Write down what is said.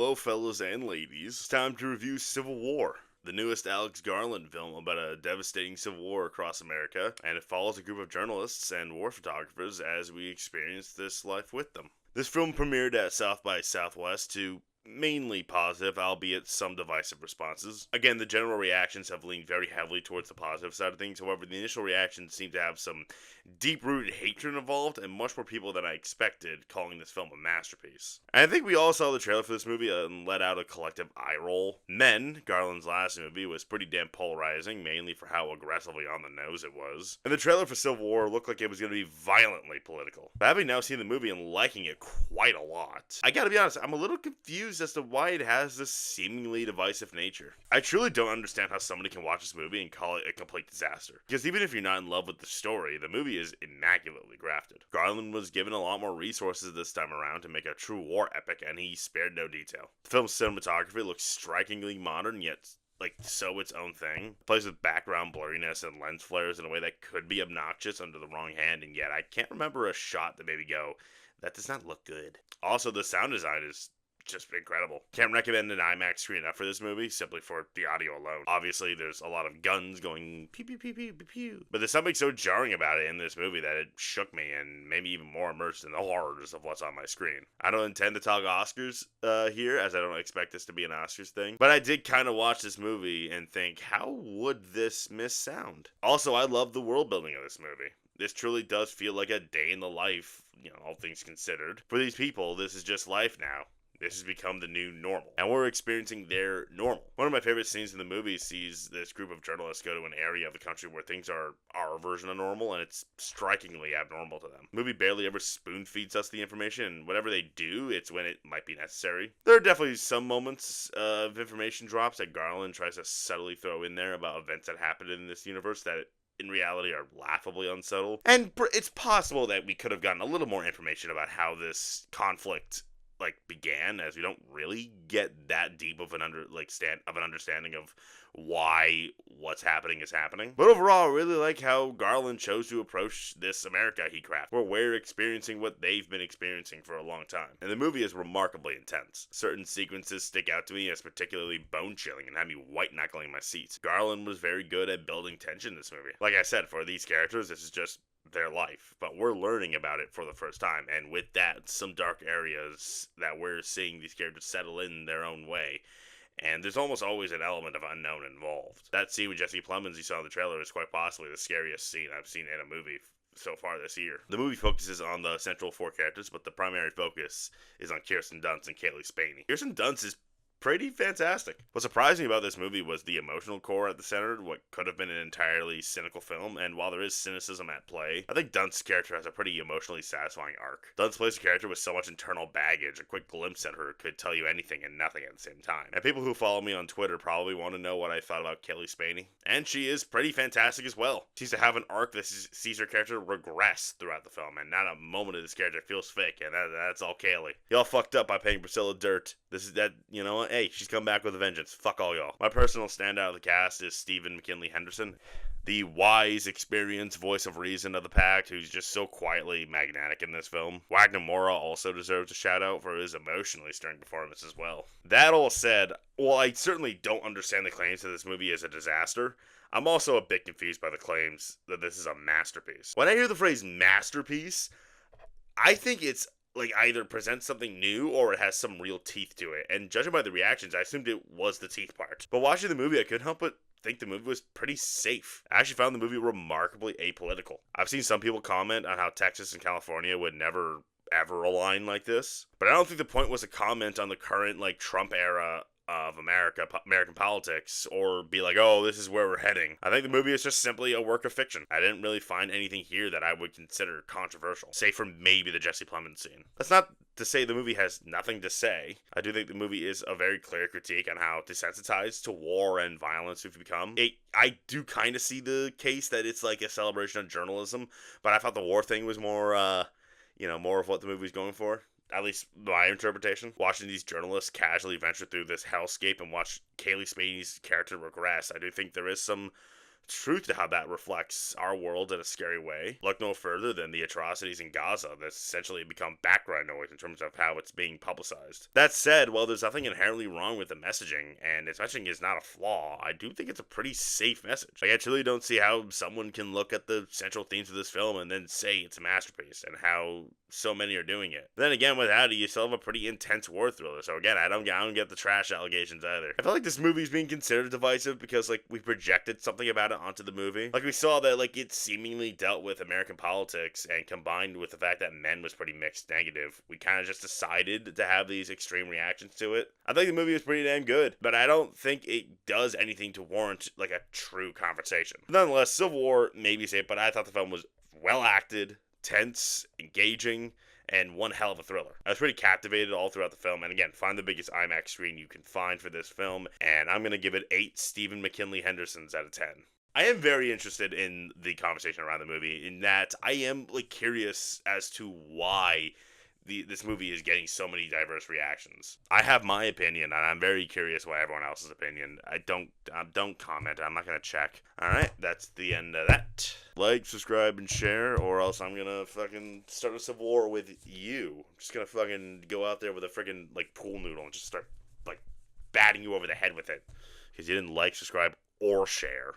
Hello, fellas and ladies. It's time to review Civil War, the newest Alex Garland film about a devastating civil war across America, and it follows a group of journalists and war photographers as we experience this life with them. This film premiered at South by Southwest to mainly positive, albeit some divisive responses. Again, the general reactions have leaned very heavily towards the positive side of things. However, the initial reactions seem to have some deep-rooted hatred involved, and much more people than I expected calling this film a masterpiece. And I think we all saw the trailer for this movie and let out a collective eye roll. Men, Garland's last movie, was pretty damn polarizing, mainly for how aggressively on the nose it was. And the trailer for Civil War looked like it was going to be violently political. But having now seen the movie and liking it quite a lot, I gotta be honest, I'm a little confused as to why it has this seemingly divisive nature. I truly don't understand how somebody can watch this movie and call it a complete disaster. Because even if you're not in love with the story, the movie is immaculately grafted. Garland was given a lot more resources this time around to make a true war epic, and he spared no detail. The film's cinematography looks strikingly modern, yet so its own thing. It plays with background blurriness and lens flares in a way that could be obnoxious under the wrong hand, and yet I can't remember a shot that made me go, that does not look good. Also, the sound design is just incredible. Can't recommend an IMAX screen enough for this movie, simply for the audio alone. Obviously, there's a lot of guns going pew pew pew pew pew pew, but there's something so jarring about it in this movie that it shook me and made me even more immersed in the horrors of what's on my screen. I don't intend to talk Oscars here, as I don't expect this to be an Oscars thing, but I did kind of watch this movie and think, how would this miss sound? Also, I love the world building of this movie. This truly does feel like a day in the life, all things considered. For these people, this is just life now. This has become the new normal, and we're experiencing their normal. One of my favorite scenes in the movie sees this group of journalists go to an area of the country where things are our version of normal, and it's strikingly abnormal to them. The movie barely ever spoon feeds us the information, and whatever they do, it's when it might be necessary. There are definitely some moments of information drops that Garland tries to subtly throw in there about events that happened in this universe that in reality are laughably unsubtle. And it's possible that we could have gotten a little more information about how this conflict began, as we don't really get that deep of an understanding of why what's happening is happening. But overall, I really like how Garland chose to approach this America he crafted, where we're experiencing what they've been experiencing for a long time. And the movie is remarkably intense. Certain sequences stick out to me as particularly bone-chilling and had me white-knuckling in my seats. Garland was very good at building tension in this movie. Like I said, for these characters, this is just their life, but we're learning about it for the first time, and with that, some dark areas that we're seeing these characters settle in their own way, and there's almost always an element of unknown involved. That scene with Jesse Plemons you saw in the trailer is quite possibly the scariest scene I've seen in a movie so far this year. The movie focuses on the central four characters, but the primary focus is on Kirsten Dunst and Cailee Spaeny. Kirsten Dunst is pretty fantastic. What surprised me about this movie was the emotional core at the center, what could have been an entirely cynical film, and while there is cynicism at play, I think Dunst's character has a pretty emotionally satisfying arc. Dunst plays a character with so much internal baggage, a quick glimpse at her could tell you anything and nothing at the same time. And people who follow me on Twitter probably want to know what I thought about Cailee Spaeny, and she is pretty fantastic as well. She seems to have an arc that sees her character regress throughout the film, and not a moment of this character feels fake, and that's all Cailee. Y'all fucked up by paying Priscilla dirt. This is that, hey, she's come back with a vengeance. Fuck all y'all. My personal standout of the cast is Stephen McKinley Henderson, the wise, experienced voice of reason of the pack, who's just so quietly magnetic in this film. Wagner Moura also deserves a shout out for his emotionally stirring performance as well. That all said, while I certainly don't understand the claims that this movie is a disaster, I'm also a bit confused by the claims that this is a masterpiece. When I hear the phrase masterpiece, I think it's either presents something new or it has some real teeth to it, and judging by the reactions, I assumed it was the teeth part. But watching the movie, I couldn't help but think the movie was pretty safe. I actually found the movie remarkably apolitical. I've seen some people comment on how Texas and California would never ever align like this, but I don't think the point was to comment on the current Trump era of American politics, or be like, oh, this is where we're heading. I think the movie is just simply a work of fiction. I didn't really find anything here that I would consider controversial, save for maybe the Jesse Plemons scene. That's not to say the movie has nothing to say. I do think the movie is a very clear critique on how desensitized to war and violence we've become. I do kind of see the case that it's like a celebration of journalism, but I thought the war thing was more, more of what the movie's going for. At least my interpretation. Watching these journalists casually venture through this hellscape and watch Cailee Spaeny's character regress, I do think there is some truth to how that reflects our world in a scary way. Look no further than the atrocities in Gaza that's essentially become background noise in terms of how it's being publicized. That said, while there's nothing inherently wrong with the messaging, and its messaging is not a flaw, I do think it's a pretty safe message. Like, I truly don't see how someone can look at the central themes of this film and then say it's a masterpiece, and how so many are doing it. Then again, without it, you still have a pretty intense war thriller. So again, I don't get the trash allegations either. I feel like this movie's being considered divisive because like we projected something about it onto the movie. Like we saw that like it seemingly dealt with American politics, and combined with the fact that Men was pretty mixed negative, we kind of just decided to have these extreme reactions to it. I think the movie is pretty damn good, but I don't think it does anything to warrant like a true conversation. Nonetheless, Civil War maybe say it, but I thought the film was well acted, tense, engaging, and one hell of a thriller. I was pretty captivated all throughout the film, and again, find the biggest IMAX screen you can find for this film, and I'm going to give it 8 Stephen McKinley Hendersons out of 10. I am very interested in the conversation around the movie, in that I am like curious as to why this movie is getting so many diverse reactions. I have my opinion, and I'm very curious why everyone else's opinion. I don't comment. I'm not gonna check. All right, that's the end of that. Like, subscribe, and share, or else I'm gonna fucking start a civil war with you. I'm just gonna fucking go out there with a freaking like pool noodle and just start like batting you over the head with it because you didn't like, subscribe, or share.